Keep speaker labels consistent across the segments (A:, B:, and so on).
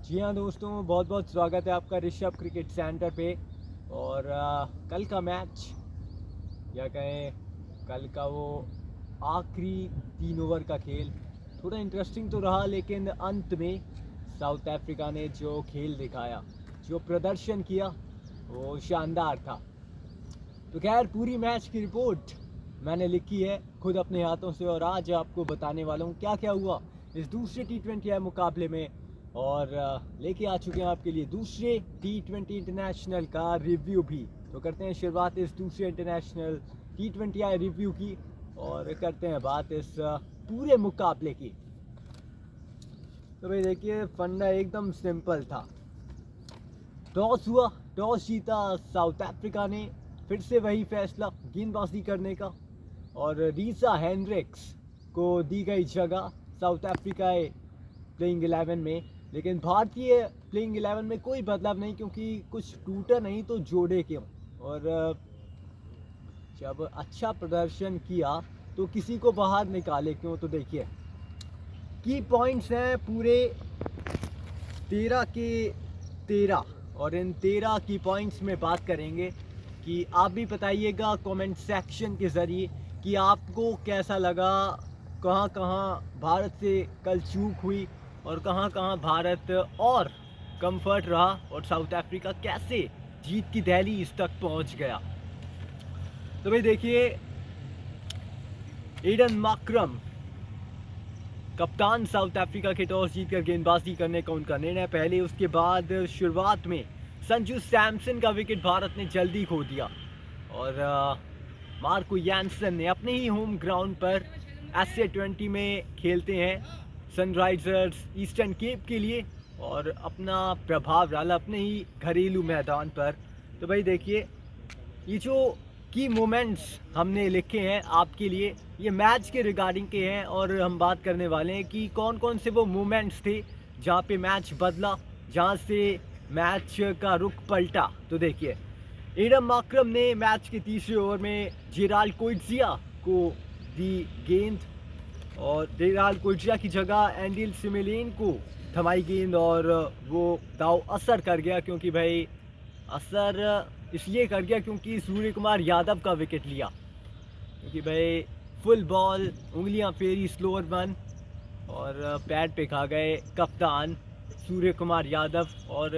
A: जी हाँ दोस्तों, बहुत बहुत स्वागत है आपका ऋषभ क्रिकेट सेंटर पे। और कल का मैच या कहें कल का वो आखिरी 3 ओवर का खेल थोड़ा इंटरेस्टिंग तो रहा, लेकिन अंत में साउथ अफ्रीका ने जो खेल दिखाया, जो प्रदर्शन किया, वो शानदार था। तो खैर, पूरी मैच की रिपोर्ट मैंने लिखी है खुद अपने हाथों से, और आज आपको बताने वाला हूँ क्या क्या हुआ इस दूसरे T20 मुकाबले में। और लेके आ चुके हैं आपके लिए दूसरे T20 इंटरनेशनल का रिव्यू भी। तो करते हैं शुरुआत इस दूसरे इंटरनेशनल T20 रिव्यू की, और करते हैं बात इस पूरे मुकाबले की। तो भाई देखिए, फंडा एकदम सिंपल था। टॉस हुआ, टॉस जीता साउथ अफ्रीका ने। फिर से वही फैसला गेंदबाजी करने का, और रीसा हेनरिक्स को दी गई जगह साउथ अफ्रीका प्लेइंग 11 में। लेकिन भारतीय प्लेइंग 11 में कोई बदलाव नहीं, क्योंकि कुछ टूटा नहीं तो जोड़े क्यों। और जब अच्छा प्रदर्शन किया तो किसी को बाहर निकाले क्यों। तो देखिए, की पॉइंट्स हैं पूरे 13 के 13, और इन 13 की पॉइंट्स में बात करेंगे कि आप भी बताइएगा कमेंट सेक्शन के ज़रिए कि आपको कैसा लगा, कहाँ कहाँ भारत से कल चूक हुई, और कहाँ कहाँ भारत और कंफर्ट रहा, और साउथ अफ्रीका कैसे जीत की दहलीज तक पहुंच गया। तो भाई देखिए, एडन मार्क्रम कप्तान साउथ अफ्रीका के टॉस जीतकर गेंदबाजी करने का उनका निर्णय पहले। उसके बाद शुरुआत में संजू सैमसन का विकेट भारत ने जल्दी खो दिया, और मार्को यानसन ने अपने ही होम ग्राउंड पर SA20 में खेलते हैं सनराइजर्स ईस्टर्न केप के लिए, और अपना प्रभाव डाला अपने ही घरेलू मैदान पर। तो भाई देखिए, ये जो की मोमेंट्स हमने लिखे हैं आपके लिए, ये मैच के रिगार्डिंग के हैं, और हम बात करने वाले हैं कि कौन कौन से वो मोमेंट्स थे जहाँ पे मैच बदला, जहाँ से मैच का रुख पलटा। तो देखिए, एडम मार्क्रम ने मैच के तीसरे ओवर में जेराल्ड कोइट्जिया को दी गेंद, और जेराल्ड कोइट्जिया की जगह एंडिल सिमेलेन को थमाई गेंद, और वो दाव असर कर गया। क्योंकि भाई असर इसलिए कर गया क्योंकि सूर्य कुमार यादव का विकेट लिया, क्योंकि भाई फुल बॉल उंगलियां फेरी स्लोअर वन, और पैड पे खा गए कप्तान सूर्य कुमार यादव, और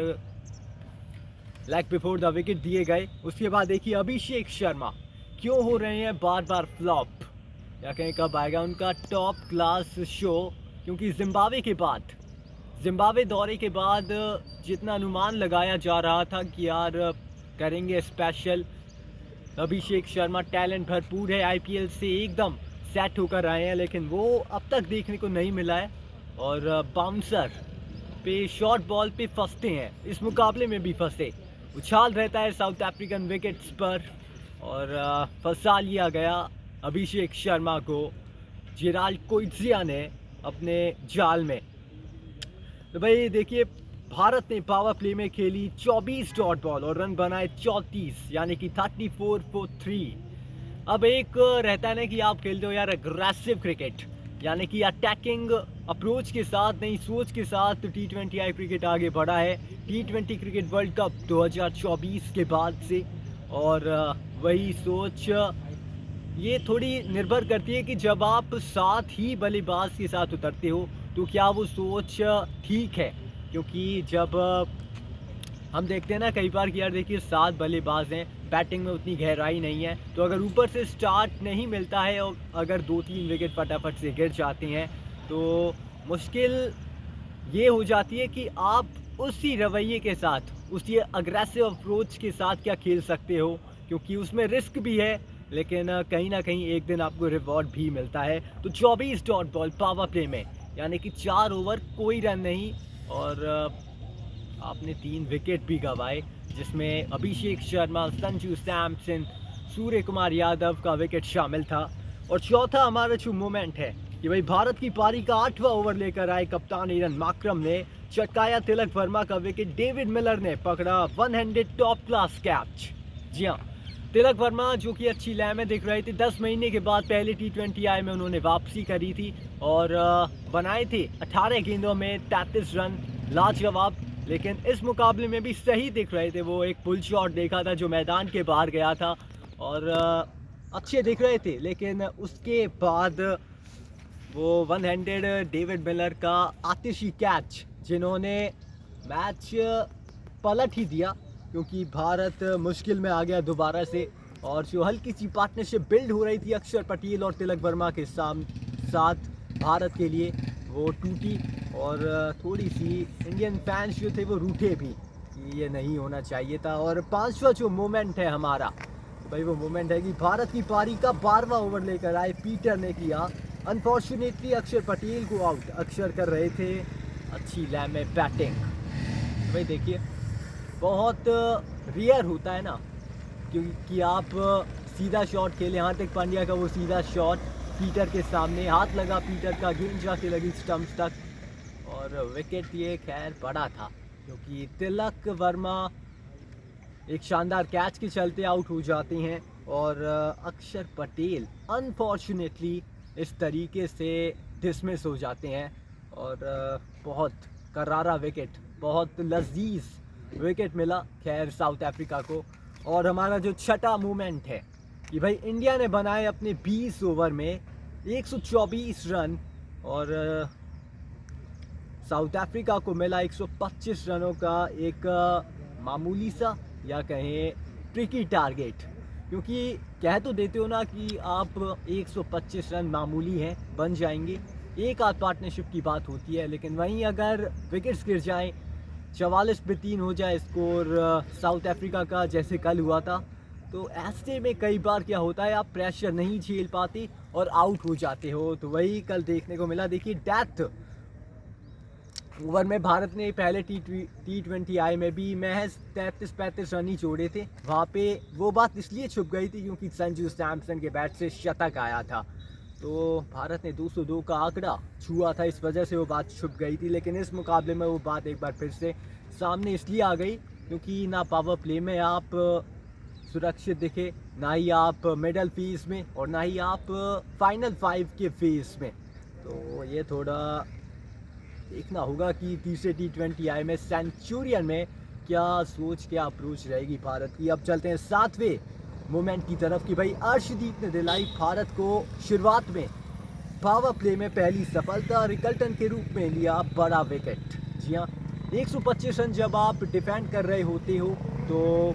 A: लेग बिफोर द विकेट दिए गए। उसके बाद देखिए, अभिषेक शर्मा क्यों हो रहे हैं बार बार फ्लॉप, या कहीं कब आएगा उनका टॉप क्लास शो। क्योंकि जिम्बाब्वे दौरे के बाद जितना अनुमान लगाया जा रहा था कि यार करेंगे स्पेशल, अभिषेक शर्मा टैलेंट भरपूर है, IPL से एकदम सेट होकर आए हैं, लेकिन वो अब तक देखने को नहीं मिला है, और बाउंसर पे शॉर्ट बॉल पे फंसते हैं। इस मुकाबले में भी फंसे, उछाल रहता है साउथ अफ्रीकन विकेट्स पर, और फंसा लिया गया अभिषेक शर्मा को जेराल्ड कोइट्जिया ने अपने जाल में। तो भाई देखिए, भारत ने पावर प्ले में खेली 24 डॉट बॉल और रन बनाए 34, यानी कि 34 for 3। अब एक रहता है ना कि आप खेलते हो यार अग्रेसिव क्रिकेट, यानी कि अटैकिंग अप्रोच के साथ, नई सोच के साथ T20 क्रिकेट आगे बढ़ा है T20 क्रिकेट वर्ल्ड कप 2024 के बाद से। और वही सोच ये थोड़ी निर्भर करती है कि जब आप साथ ही बल्लेबाज के साथ उतरते हो तो क्या वो सोच ठीक है। क्योंकि जब हम देखते हैं ना कई बार कि यार देखिए 7 बल्लेबाज हैं, बैटिंग में उतनी गहराई नहीं है, तो अगर ऊपर से स्टार्ट नहीं मिलता है और अगर 2-3 विकेट फटाफट से गिर जाते हैं तो मुश्किल ये हो जाती है कि आप उसी रवैये के साथ, उसी अग्रेसिव अप्रोच के साथ क्या खेल सकते हो, क्योंकि उसमें रिस्क भी है, लेकिन कहीं ना कहीं एक दिन आपको रिवॉर्ड भी मिलता है। तो 24 डॉट बॉल पावर प्ले में, यानी कि 4 ओवर कोई रन नहीं, और आपने 3 विकेट भी गंवाए, जिसमें अभिषेक शर्मा, संजू सैमसन, सूर्य कुमार यादव का विकेट शामिल था। और चौथा हमारा जो मोमेंट है कि भाई भारत की पारी का 8वां ओवर लेकर आए कप्तान एडन मार्क्रम ने चटकाया तिलक वर्मा का विकेट, डेविड मिलर ने पकड़ा one handed top class catch. जी हाँ, तिलक वर्मा जो कि अच्छी लय में दिख रहे थे, 10 महीने के बाद पहले T20 में उन्होंने वापसी करी थी, और बनाए थे 18 गेंदों में 33 रन, लाजवाब। लेकिन इस मुकाबले में भी सही दिख रहे थे वो, एक पुल शॉट देखा था जो मैदान के बाहर गया था और अच्छे दिख रहे थे। लेकिन उसके बाद वो वन हैंडेड डेविड मिलर का आतिशी कैच जिन्होंने मैच पलट ही दिया, क्योंकि भारत मुश्किल में आ गया दोबारा से। और जो हल्की सी पार्टनरशिप बिल्ड हो रही थी अक्षर पटेल और तिलक वर्मा के साथ भारत के लिए, वो टूटी। और थोड़ी सी इंडियन फैंस जो थे वो रूठे भी कि ये नहीं होना चाहिए था। और पांचवा जो मोमेंट है हमारा, भाई वो मोमेंट है कि भारत की पारी का 12वां ओवर लेकर आए पीटर ने किया। अनफॉर्चुनेटली अक्षर पटेल को आउट। अक्षर कर रहे थे अच्छी लय में बैटिंग। तो भाई देखिए, बहुत रेयर होता है ना क्योंकि आप सीधा शॉट खेले। हार्दिक पांड्या का वो सीधा शॉट पीटर के सामने हाथ लगा, पीटर का गेंद जाके लगी स्टंप्स तक और विकेट। ये खैर बड़ा था क्योंकि तिलक वर्मा एक शानदार कैच के चलते आउट हो जाते हैं और अक्षर पटेल अनफॉर्चुनेटली इस तरीके से डिसमिस हो जाते हैं। और बहुत करारा विकेट, बहुत लजीज विकेट मिला खैर साउथ अफ्रीका को। और हमारा जो छठा मूवमेंट है कि भाई इंडिया ने बनाए अपने 20 ओवर में 124 रन और साउथ अफ्रीका को मिला 125 रनों का एक मामूली सा या कहें ट्रिकी टारगेट। क्योंकि कह तो देते हो ना कि आप 125 रन मामूली हैं, बन जाएंगे, एक आध पार्टनरशिप की बात होती है। लेकिन वहीं अगर विकेट्स गिर जाएं, 44 पे 3 हो जाए स्कोर साउथ अफ्रीका का जैसे कल हुआ था, तो ऐसे में कई बार क्या होता है आप प्रेशर नहीं झेल पाते और आउट हो जाते हो। तो वही कल देखने को मिला। देखिए डेथ ओवर में भारत ने पहले T20I में भी महज 33-35 रन ही जोड़े थे। वहाँ पे वो बात इसलिए छुप गई थी क्योंकि संजू सैमसन के बैट से शतक आया था, तो भारत ने 202 का आंकड़ा छुआ था, इस वजह से वो बात छुप गई थी। लेकिन इस मुकाबले में वो बात एक बार फिर से सामने इसलिए आ गई क्योंकि ना पावर प्ले में आप सुरक्षित दिखे, ना ही आप मिडल फेज में और ना ही आप फाइनल 5 के फेज में। तो ये थोड़ा देखना होगा कि तीसरे T20I में सेंचुरियन में क्या सोच, क्या अप्रोच रहेगी भारत की। अब चलते हैं 7वें मोमेंट की तरफ कि भाई अर्शदीप ने दिलाई भारत को शुरुआत में पावर प्ले में पहली सफलता, रिकल्टन के रूप में लिया बड़ा विकेट। जी हाँ, 125 रन जब आप डिफेंड कर रहे होते हो तो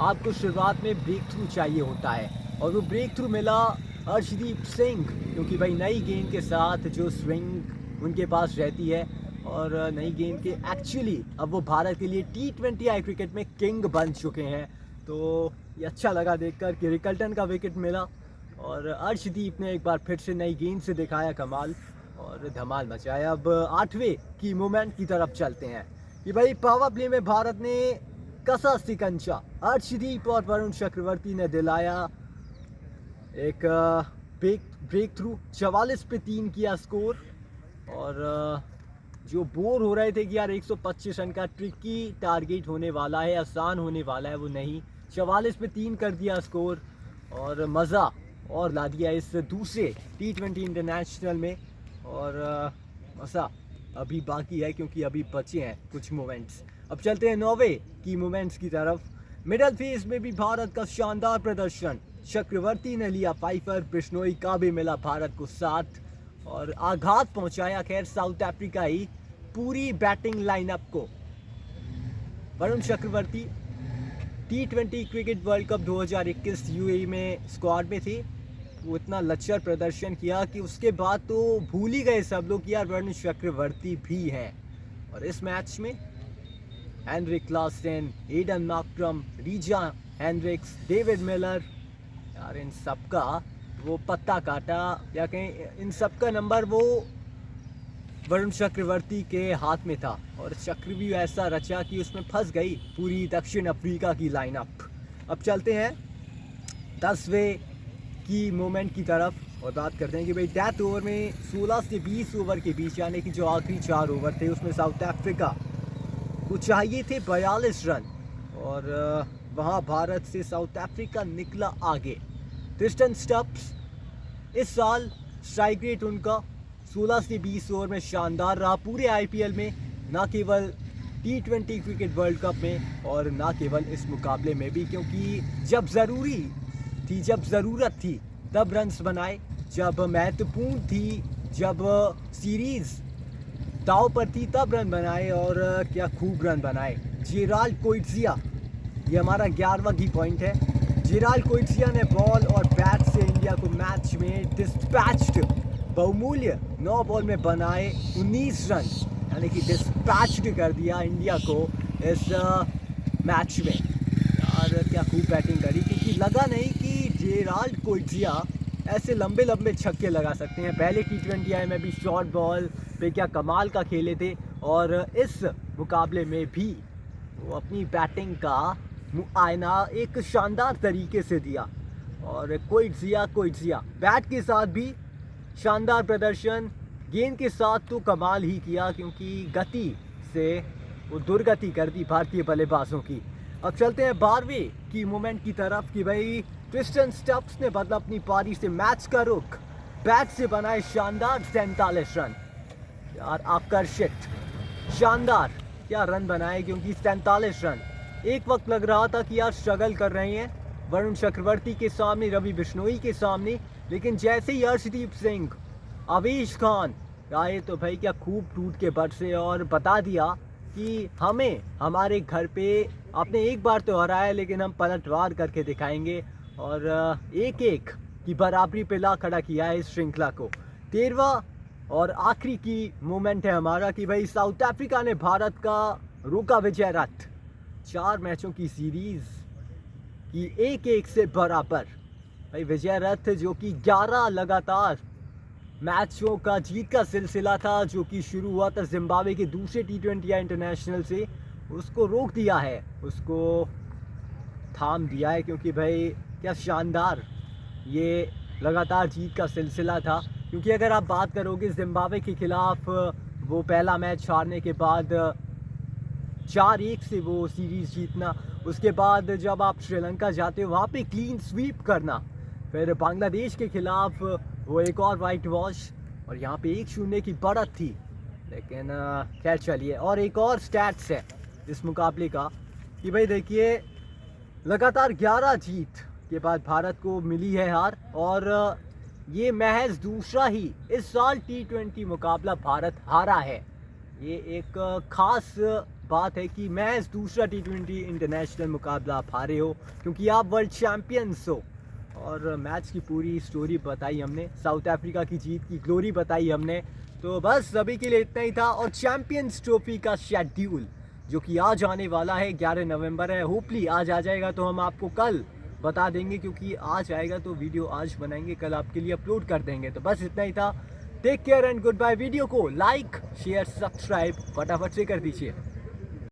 A: आपको शुरुआत में ब्रेक थ्रू चाहिए होता है और वो ब्रेक थ्रू मिला अर्शदीप सिंह, क्योंकि भाई नई गेंद के साथ जो स्विंग उनके पास रहती है और नई गेंद के एक्चुअली अब वो भारत के लिए T20I क्रिकेट में किंग बन चुके हैं। तो ये अच्छा लगा देखकर कि रिकल्टन का विकेट मिला और अर्शदीप ने एक बार फिर से नई गेंद से दिखाया कमाल और धमाल मचाया। अब 8वें की मोमेंट की तरफ चलते हैं कि भाई पावर प्ले में भारत ने कसा सिकंजा। अर्शदीप और वरुण चक्रवर्ती ने दिलाया एक ब्रेक थ्रू, 44 पे 3 किया स्कोर। और जो बोर हो रहे थे कि यार 125 रन का ट्रिकी टारगेट होने वाला है, आसान होने वाला है, वो नहीं, 44 पे 3 कर दिया स्कोर और मज़ा और ला दिया इस दूसरे T20 इंटरनेशनल में। और मज़ा अभी बाकी है क्योंकि अभी बचे हैं कुछ मोमेंट्स। अब चलते हैं 9वें की मोमेंट्स की तरफ। मिडल फेज में भी भारत का शानदार प्रदर्शन, चक्रवर्ती ने लिया 5 बिश्नोई का भी मिला भारत को 7 और आघात पहुंचाया खैर साउथ अफ्रीका ही पूरी बैटिंग लाइनअप को। Varun Chakravarthy T20 cricket world cup 2021 UAE में स्क्वाड में थे, वो इतना लच्चर प्रदर्शन किया कि उसके बाद तो भूल ही गए सब लोग कि यार वरुण चक्रवर्ती भी हैं। और इस मैच में Heinrich Klaasen, Aiden Markram, Reeza Hendricks, David Miller, यार इन सबका वो पत्ता काटा या कहीं इन सब का नंबर वो वरुण चक्रवर्ती के हाथ में था और चक्र भी ऐसा रचा कि उसमें फंस गई पूरी दक्षिण अफ्रीका की लाइनअप। अब चलते हैं 10वें की मोमेंट की तरफ और बात करते हैं कि भाई डेथ ओवर में 16 से 20 ओवर के बीच यानी कि जो आखिरी 4 ओवर थे उसमें साउथ अफ्रीका को चाहिए थे 42 रन और वहाँ भारत से साउथ अफ्रीका निकला आगे। क्रिस्टन स्टप्स इस साल स्ट्राइक रेट उनका 16 से 20 ओवर में शानदार रहा। पूरे IPL में ना केवल T20 क्रिकेट वर्ल्ड कप में और ना केवल इस मुकाबले में भी, क्योंकि जब ज़रूरी थी, जब ज़रूरत थी तब रन्स बनाए, जब महत्वपूर्ण थी, जब सीरीज़ दाव पर थी तब रन बनाए, और क्या खूब रन बनाए। जेराल्ड कोइट्ज़िया, ये हमारा 11वां की पॉइंट है। जेराल्ड कोइट्ज़िया ने बॉल और बैट से इंडिया को मैच में डिस्पैच्ड, बहुमूल्य 9 बॉल में बनाए 19 रन, यानी कि डिस्पैच्ड कर दिया इंडिया को इस मैच में। और क्या खूब बैटिंग करी, क्योंकि लगा नहीं कि जेराल्ड कोइट्ज़िया ऐसे लंबे लंबे छक्के लगा सकते हैं। पहले T20I में भी शॉर्ट बॉल पे क्या कमाल का खेले थे, और इस मुकाबले में भी वो अपनी बैटिंग का मुआयना एक शानदार तरीके से दिया। और कोइट्ज़िया बैट के साथ भी शानदार प्रदर्शन, गेंद के साथ तो कमाल ही किया, क्योंकि गति से वो दुर्गति कर दी भारतीय बल्लेबाजों की। अब चलते हैं 12वें की मोमेंट की तरफ कि भाई ट्रिस्टन स्टब्स ने बदला अपनी पारी से मैच का रुख, बैट से बनाए शानदार 47 रन। यार आकर्षित, शानदार क्या रन बनाए, क्योंकि 47 रन। एक वक्त लग रहा था कि यार स्ट्रगल कर रहे हैं वरुण चक्रवर्ती के सामने, रवि बिश्नोई के सामने, लेकिन जैसे ही हर्षदीप सिंह, आवेश खान आए तो भाई क्या खूब टूट के बरसे और बता दिया कि हमें हमारे घर पे आपने एक बार तो हराया, लेकिन हम पलटवार करके दिखाएंगे। और 1-1 की बराबरी पे ला खड़ा किया है इस श्रृंखला को। 13वां और आखिरी की मोमेंट है हमारा कि भाई साउथ अफ्रीका ने भारत का रोका विजय रथ, 4 मैचों की सीरीज की 1-1 से बराबर। भाई विजय रथ जो कि 11 लगातार मैचों का जीत का सिलसिला था, जो कि शुरू हुआ था जिम्बाब्वे के दूसरे T20I इंटरनेशनल से, उसको रोक दिया है, उसको थाम दिया है, क्योंकि भाई क्या शानदार ये लगातार जीत का सिलसिला था। क्योंकि अगर आप बात करोगे जिम्बाब्वे के खिलाफ वो पहला मैच हारने के बाद 4-1 से वो सीरीज़ जीतना, उसके बाद जब आप श्रीलंका जाते हो वहाँ पे क्लीन स्वीप करना, फिर बांग्लादेश के खिलाफ वो एक और वाइट वॉश, और यहाँ पे 1-0 की बढ़त थी। लेकिन खैर चलिए, और एक और स्टैट्स है इस मुकाबले का कि भाई देखिए लगातार 11 जीत के बाद भारत को मिली है हार, और ये महज दूसरा ही इस साल T20 मुकाबला भारत हारा है। ये एक ख़ास बात है कि महज दूसरा T20 इंटरनेशनल मुकाबला आप हारे हो, क्योंकि आप वर्ल्ड चैम्पियंस हो। और मैच की पूरी स्टोरी बताई हमने, साउथ अफ्रीका की जीत की ग्लोरी बताई हमने। तो बस अभी के लिए इतना ही था। और चैम्पियंस ट्रॉफी का शेड्यूल जो कि आज आने वाला है, 11 नवंबर है, होपली आज आ जाएगा तो हम आपको कल बता देंगे, क्योंकि आज आएगा तो वीडियो आज बनाएंगे, कल आपके लिए अपलोड कर देंगे। तो बस इतना ही था। Take care and goodbye. Video को लाइक शेयर सब्सक्राइब फटाफट से कर दीजिए।